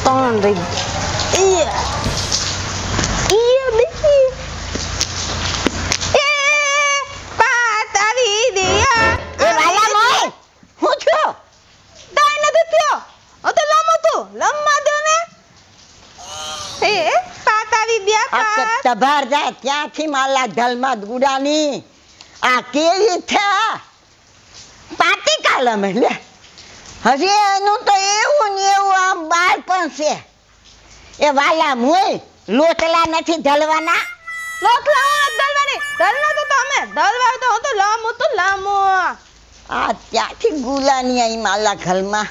ત્રણ રહી પાત આવી દિયા એ વાલા મોય હું છું દાઈ નથી થયો ઓ તો લમ હતું લમવા દો ને એ પાત આવી દિયા આ પાત તબાર જાય ત્યાંથી માલા ઢલમાં ગુડાની આ કેવી છે પાટી કાલમ લે હજી એનું તો એવું ને એવું આમ બાળપણ છે એ વાલા મોય લોટલા નથી ઢલવાના લોકલા દલવાની દલના તો અમે દલવા તો હું તો લમ હતું લમ આ ત્યાંથી ગુલાની આઈ માલા ઘરમાં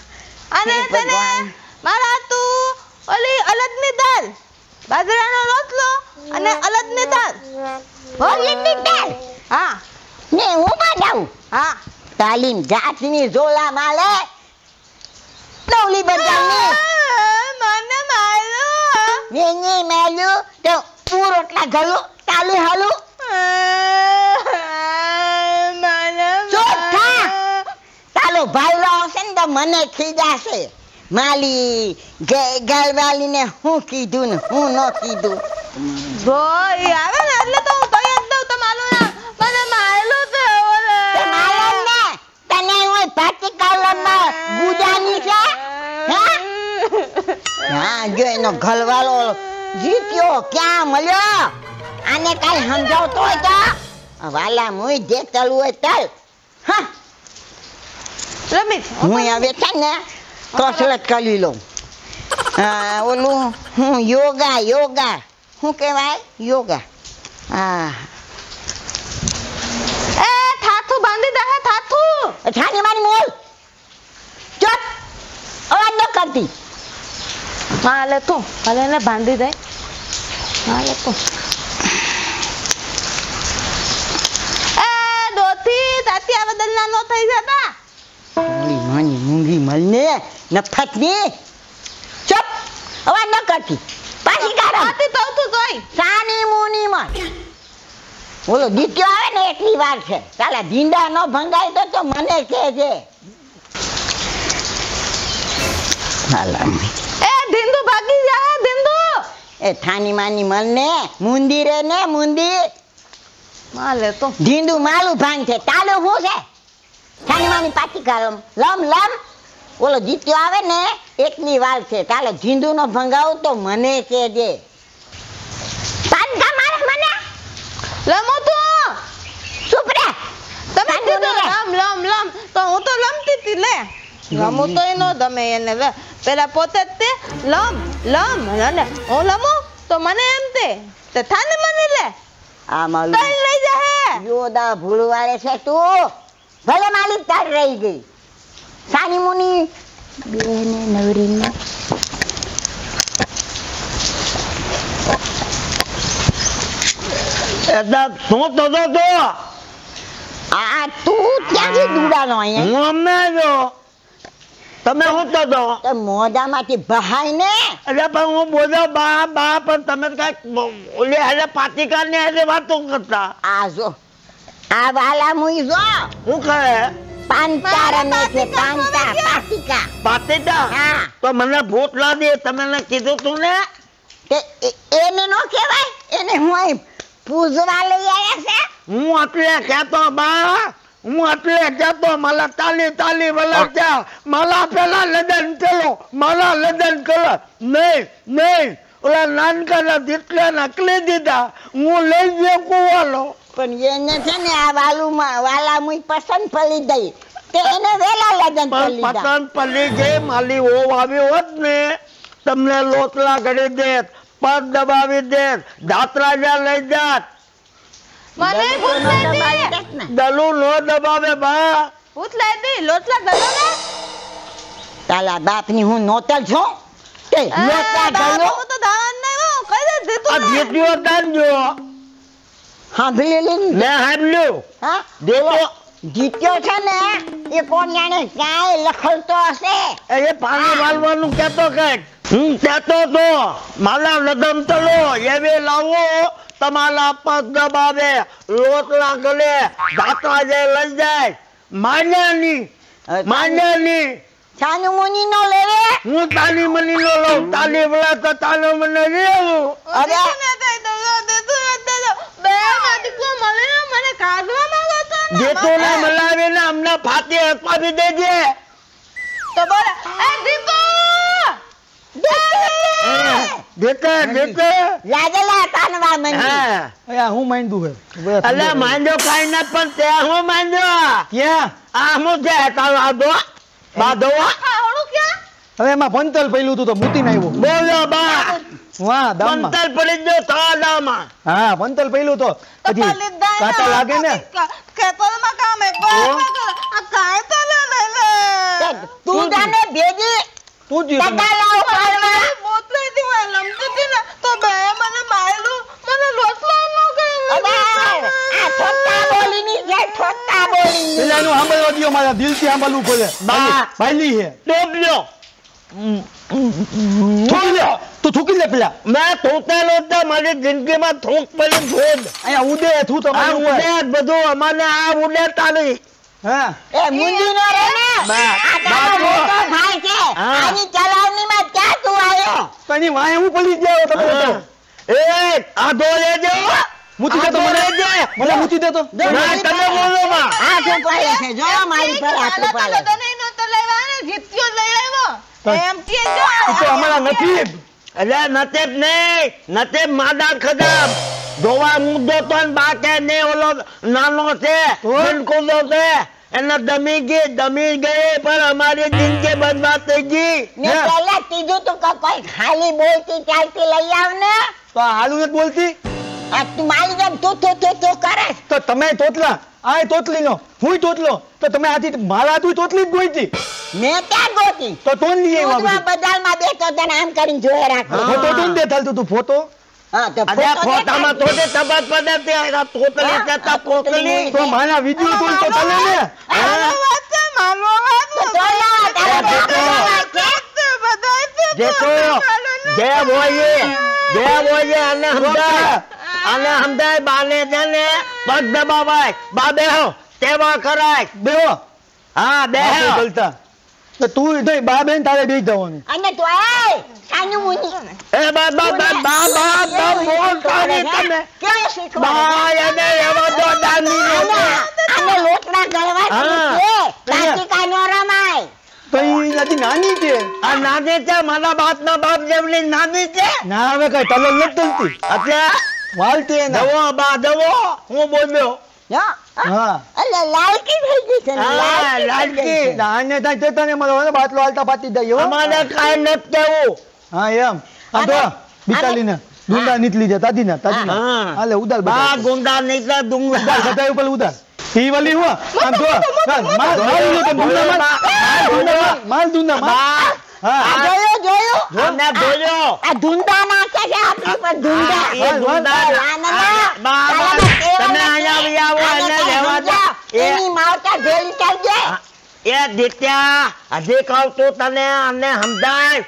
અને હે તને ભગવાન. મારા તું ઓલી અલદની દાળ બાજરાનો રોટલો અને અલદની દાળ હોલીની દાળ હા ને હું બનાવું હા તાલીમ જાતની ઝોલા માલે નવલી બજારની મને મારું વેની મેલું તો પૂરોટલા ગલું તાલી હાલું મને ચોથા તાલો ભાઈલો આવશે ને તો મને ખીજાશે માલી ગલવાલીને હું કીધું ને હું ન કીધું ભાઈ આવે ને એટલે તો હું કઈ જ દઉં તમારું નામ મને મારેલું છે તે માલમ ને તને હું પાટી કાલમાં ગુજાની છે હા જો એનો ગલવાલો જીત્યો ક્યાં મળ્યો આને કઈ સમજાવતો હોય તો વાલા મુઈ જે તળવું હોય તળ હા રમીશ હું હવે છે ને કસરત કરી લઉં ઓલું હું યોગા શું કહેવાય યોગા હા એ થાથું બાંધી દે થાથું છાની મારી મોલ ચપ અવાજ ન કરતી હાલે તું હાલે એને બાંધી દે હાલે તું એ દોથી તાતી આ બદલના નો થઈ જતા માની મૂંગી મળને નફતની ચપ અવાજ ન કરતી પાછી કાઢો તાતી તો તું જોઈ સાની મુની માં બોલો દીત્યો આવે ને એટલી વાર છે ચાલા ધીંડા ન ભંગાય તો મને કહેજે હાલા એ ધીંદુ ભાગી જા ધીંદુ એ થાની માની મળને મુંદી રે ને મુંદી હાલે તો ધીંદુ માલું ભાંગ છે તાલું શું છે થાની માની પાટી કાલમ લમ ઓલો જીત્યો આવે ને એકની વાર છે ચાલો ધીંદુ નો ભંગાવું તો મને કહેજે પાટા મારે મને લમો તું ચૂપ રે તમે સાંજુ કીધું ને. લમ તો હું તો લમતી હતી લે લમું તો નો ગમે એને વે પેલા પોતે જ તે લમ અને હું લમું તો મને એમ તે થાને મને લે આ માલું તઈ લઈ જા હે યોદા ભૂલવાળે છે તું ભલે માલિક તાર રહી ગઈ સાની મુની બેને નવરીને એદા તું તો આ તું ક્યાંથી દુડાનો અહીંયા હું અમને જો તમે હું તો તે મોઢામાંથી બહાય ને એટલે પણ હું બોલ્યો બા પણ તમે કઈક ઓલી હાલે પાતિકા ને હાલે વાતો કરતા આ જો આ વાલા મુઈ જો હું કહે પાંચા રમે છે પાંચા પાટિકા પાતિકા હા તો મને ભૂત લાગે તમે ને કીધું તું ને તે એને નો કહેવાય એને હું અહીં પૂજવા લઈ આવ્યા છે હું એટલે કહેતો બા હું એટલે કહેતો मला તાલી વળા मला પેલા લગ્ન કરો નહીં ઓલા નાનકાના દીકરા નકલી દીધા હું લઈ ગયો કુવાલો પણ એને છે ને આ વાલા મુઈ પસંદ પડી ગઈ તે એને વેલા લગન કરી પણ લીધા પસંદ પડી ગઈ માલી ઓવ આવ્યો હોત ને તમને લોટલા કરી દેત પગ દબાવી દેત દાતરા જ્યાં લઈ જાત મને ભૂત લઈ દે દલુ નો દબાવે બા ભૂત લઈ દે લોટલા ગલો ને તાલા બાપની હું નોતર છું તે લોટલા ગયો હું તો દાન નહીં હું કઈ દે આ દીધું જીત્યો દાનજો સાંભળી લે મેં હાર્યું હા દેતો જીત્યો છે ને એ કોણ જાણે ક્યાંય લખલતો હશે એ પાણી વાળવાનું કેતો કઈક હું કેતો તો માલા લગન તળો એવે લાવો તમારા પગ દબાવે લોટલા ગલે દાતા જે લઈ જાય માન્યાની માંડેલી છાનું મુની નો લેવે હું તાલી મની નો લઉં તાલી વળા તો તાલો મને લેવું અરે મને કાઢવા માંગો છો ને? જેતો ના મલાવીને અમને ફાતી અપાવી દેજે તો બોલ એ દીપો દેતે લાગેલા તાનવા મંડી હા અયા હું માંડું હે અલે માંડ્યો કાઈ ન પણ તે હું માંડ્યો ક્યાં આ હું છે તારો આદો બાદો આવડું ક્યાં? હવે એમાં પંતલ પેલું તું તો મૂતીને આવ્યો બોલો બા વાહ દામમાં પંતર પડી ગયો તારા દામાં હા પંતલ પેલું તો પછી કાંટા લાગે ને ખેતરમાં કામ એક ઓ? આ કાય તો લે તું જાને ભેગી તું જ ટકા લાવ પાડવા બોતલે થી હું લમતી હતી ને તો બે મને માર્યું મને લોસલા ન અરે આ ઠોકતા બોલીની જે ઠોકતા બોલીની પેલા એનું સાંભળવા દ્યો મારા દિલથી સાંભળવું પડે બા. ભાઈલી હે ટોપલ્યો થૂકી લે તું થૂકી લે પેલા મેં થૂકેલો તો મારી જિંદગીમાં થૂક પડી ધોધ અહીંયા ઉડે થૂ આ તમારે ઉપર ઉડે બધું અમારે આ ઉડે તારી હા એ મુંજી નો રે ને બા. આ તારો બા. મોટો ભાઈ છે હા. આની ચલાવણીમાં ક્યાં તું આવ્યો તો એની વાંહે હું પડી જ જાવ તમે તો એ આધો લેજો મૂતી દે તો આધો મને લેજે. મને મૂતી દે તો જો ના, મારી તમે પાસે બોલો માં. હાથ ઉપાડે છે જો મારી પર હાથ ઉપાડે એમ કે જો ઈ તો અમારા નથી એટલે નતેબ નહીં નતેબ માદા ખદમ ધોવા મુદ્દો તો ને બાકે ને ઓલો નાનો છે બિલકુલ છે એને દમી ગઈ પણ અમારી જિંદગી બરબાદ થઈ ગઈ ને પહેલા કીધું તું કે કોઈ ખાલી બોલતી ચાલતી લઈ આવ ને તો આ હાલું નથી બોલતી આ તું મારી જેમ તું કરે તો તમે તોતલા આ તોતલી નો હું તોતલો તો તમે આથી મારા તું તોતલી જ ગોઈતી મેં ક્યાં ગોતી તો તોન લઈ આવ્યા દૂધમાં બજારમાં બેઠો તને આમ કરીને જોયે રાખો બધું. ફોટો તું દે થાલતું તું ફોટો હા તો અરે ફોટો ફોટામાં તો દેખાડ. તબત પદતે આ તોતલી જતા પોતલી તો મારા વિડિયો કોલ તો ચાલે ને તો ચોલા, તારા એ દેખો. બાપા જેવા છે. જે બોઈએ આને સમજાય બાને દેને પગ દબાવાય બા બેહો તેવા કરાય બેહો હા બેહો ગલતા તો તું ઇધર બા બેન તારે બેહી જવાનું અને તું એ સાનું મુની એ બા બોલ તારી તમે કેવું શીખવાડે? બા એને એવો તો દાની આને લોટના ગળવાથી હા. છે. કાચિકા નો રમાય. તો ઈ નથી નાની છે આ નાની છે મારા બાપના બાપ જેવલી નાની છે ના હવે કઈ તલલ નથી તલતી એટલે વાલતી એને દવો બા દવો હું બોલ્યો હા. હા એટલે લાલકી થઈ ગઈ છે ને, હા, લાલકી થઈ ગઈ છે. આને ત્યાં તેતા ને મને બાટલો હાલતા પાતી જાય હો. અમારે કાંઈ નથી કેવું હા એમ આ તો બિચાલીને ડુંડા નીકળી જાય તાદીના હા. હાલે ઉદાર બા બધા ગુંડા નીકળે ઉદાર ડુંગળા સતાય ઉપર ઉદાર ઈ વાલી હું આમ જો માલ લો તો માલ ડુંડા માલ બા હા આ જોયું? આને જોયો આ ધૂંધા નાખે છે આપણી પર ધૂંધા. એ ગુંડા ના, ના, ના. બા ચાલો, બા, બા, તમે અહીંયા આવો આને એને કાંઈ લેવા દો સમજાવ. એની માવતર ભેળી કરજે. એ દિત્યા હજી કહું તું તને અમને સમજાય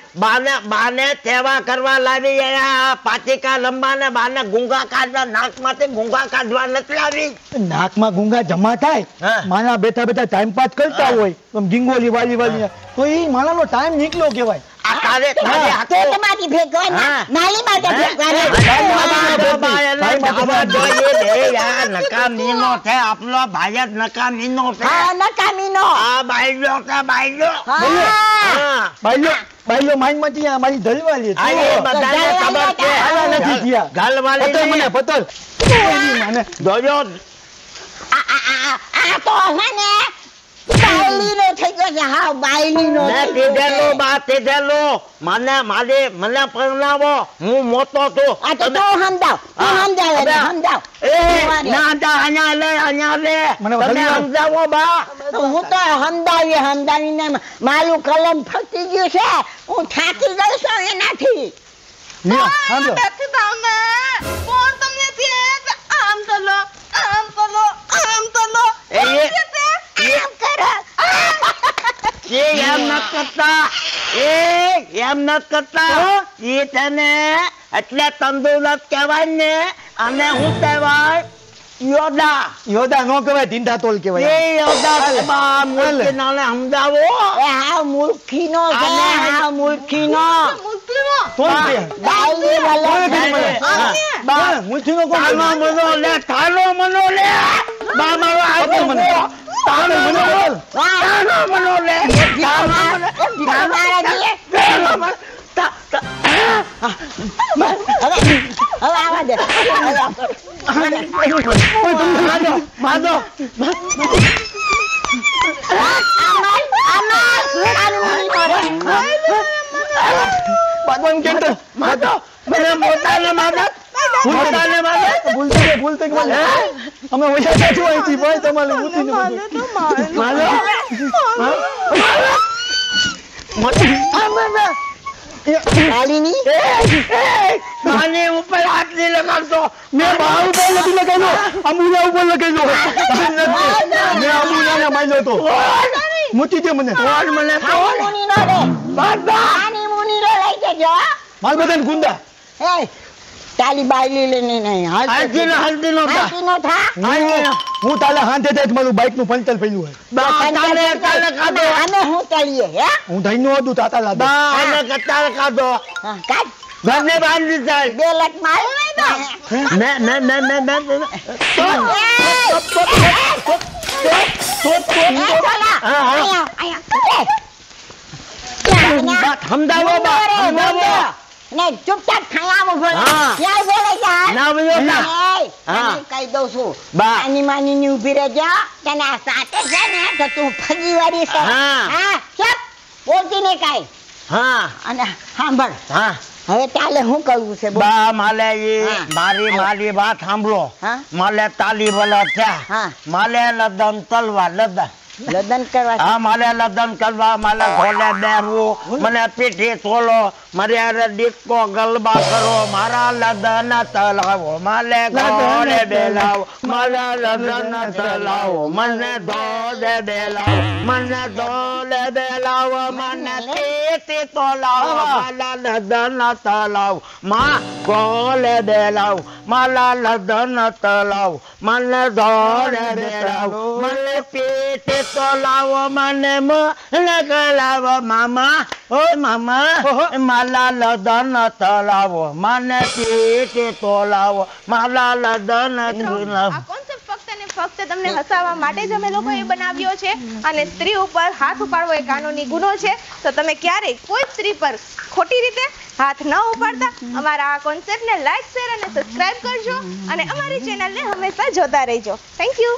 બાને સેવા કરવા લાવી આ પાતિકા લંબા ને બાને ગુંગા કાઢવા નાકમાંથી ગુંગા કાઢવા નથી લાવી નાકમાં ગુંગા જમા થાય હા. માના બેઠા બેઠા ટાઈમ પાસ કરતા હા. હોય આમ ગીંગોલી વાલી તો ઈ માનાનો ટાઈમ નીકળ્યો કહેવાય આ તારે તારે હા. હાથો પેટમાંથી ભેગો ના, હા. નાલીમાંથી ભેગો ના. નકામીનો છે આપણો ભાઈ જ નકામીનો છે હા, નકામીનો. આ બાયલો છે બાયલો હા. બાઈલો માઈન માંથી મારી ધલવાલી આ એ બધાને ખબર છે આલા નથી થયા ગલવાલી પતલ મને નહીં. પતલ એની માને જોજો આ તો હે ને બાયલીનો થઈ ગયો છે. હા, બાયલીનો મેં થઈ ગયો કીધેલું છે. બા કીધેલું મને પરણાવો હું મોટો છું આ તો તું સમજાવ. તું હા. સમજાવ એને, હવે. સમજાવ. એ ના તા અહીંયા લે મને તમે ભલી વાત. સમજાવો બા હું તો સમજાવીને મારું કલમ ફટી ગયું છે. હું થાકી ગઈ છું એનાથી. લ્યો સાંભળો બેઠી થાવ ને કોણ તમને કહે કે આમ ચલો આમ ચલો આમ ચલો એ આમ કરો. એ એમ ન કરતા એમ ન કરતા એ તને એટલે તંદુરસ્ત કહેવાય ને અને હું કહેવાય યોદા નો કહેવાય ઢીંઢા તોલ કહેવાય એ યોદા બા મૂર્ખી નાને સમજાવો એ હા મૂર્ખીનો છે હા મૂર્ખીનો મુસ્લિમો તોલ કે બાયલી વાલા તોલ કે મને. હા. બા મુઠ્ઠીનો કોણ તાનો મનો લે તાનો મનો લે બા મારો આપો મને. તાનો મનો લે વાહ તાનો મનો લે તાનો મનો તમારા જે તાનો મનો હવે આવા દે માધો બાદમાં કેમ તો માધો મને મોટાને માધો મોટાને માધો ભૂલતે કે મને અમે વૈયા છો અહીંથી ભાઈ તમારે ઉઠીને માને તો મારે માધો કાલીની માની ઉપર હાથ નહીં લગાડતો મેં બહાર ઉપર નથી લગાવ્યો અમુલા ઉપર લગાવ્યો મેં અમુલાને માન્યો તો મૂકી દે મને કોણ મને ખાલી મુની નો રે ખાલી મુની નો લઈ જજો માલ બધાને ગુંદા એ તાલી બાયલી લઈને નહીં હલ્દી નો હાથી નો થા હું તાલે હાંધે જ મારું બાઇક નું પંચર પડ્યું હોય તાલે કાઢો અમે હું તળીએ હે હું ધઈનો હતું તાતા લાદો તાલે કતાર કાઢો હા, કાઢ ઘરને બાંધી જાય બે લટ માર ને સમજાવો બા સમજાવો ને ચૂપચાપ ખાયા આવો ભલે હા. ક્યાં બોલે જા ના બોલો બા. હા. કહી દઉં છું બા. આની માની ની ઊભી રહેજો તને આ સાચે છે ને તો તું ફરી વાળી છે હા. હા ચપ બોલતી ને કાઈ હા અને સાંભળ હા હવે તાલે શું કરવું છે બોલ બા માલે ઈ હા. મારી વાત સાંભળો હા માલે તાલી વલા છે હા માલે લદન તલવા લદન લગ્ન કરવા હા મારે લગ્ન કરવા મારે ઘોડે બેહવું મને પીઠી તોલો મારે હારે ડિસ્કો ગલબા કરો મારા લગ્ન તલાવો મારે ઘોડે બેલાવો મારા લગ્ન તલાવો મને ધોડે બેલાવો મને ધોડે બેલાવો મને પીઠી તોલાવો મારા લગ્ન તલાવો માં ઘોડે બેલાવો મારા લગ્ન તલાવો મને ધોડે બેલાવો મને પીઠી તો લાવો મને લાવો મામા ઓ મામા માલા લદન તલાવો મને પીઠે તો લાવો માલા લદન આ કોન્સેપ્ટ ફક્ત ને ફક્ત તમને હસાવવા માટે જ અમે લોકોએ બનાવ્યો છે અને સ્ત્રી ઉપર હાથ ઉપાડવો એ કાનૂની ગુનો છે તો તમે ક્યારેય કોઈ સ્ત્રી પર ખોટી રીતે હાથ ન ઉપાડતા અમારા આ કોન્સેપ્ટને લાઈક શેર અને સબસ્ક્રાઇબ કરજો અને અમારી ચેનલને હંમેશા જોતા રહેજો થેન્ક યુ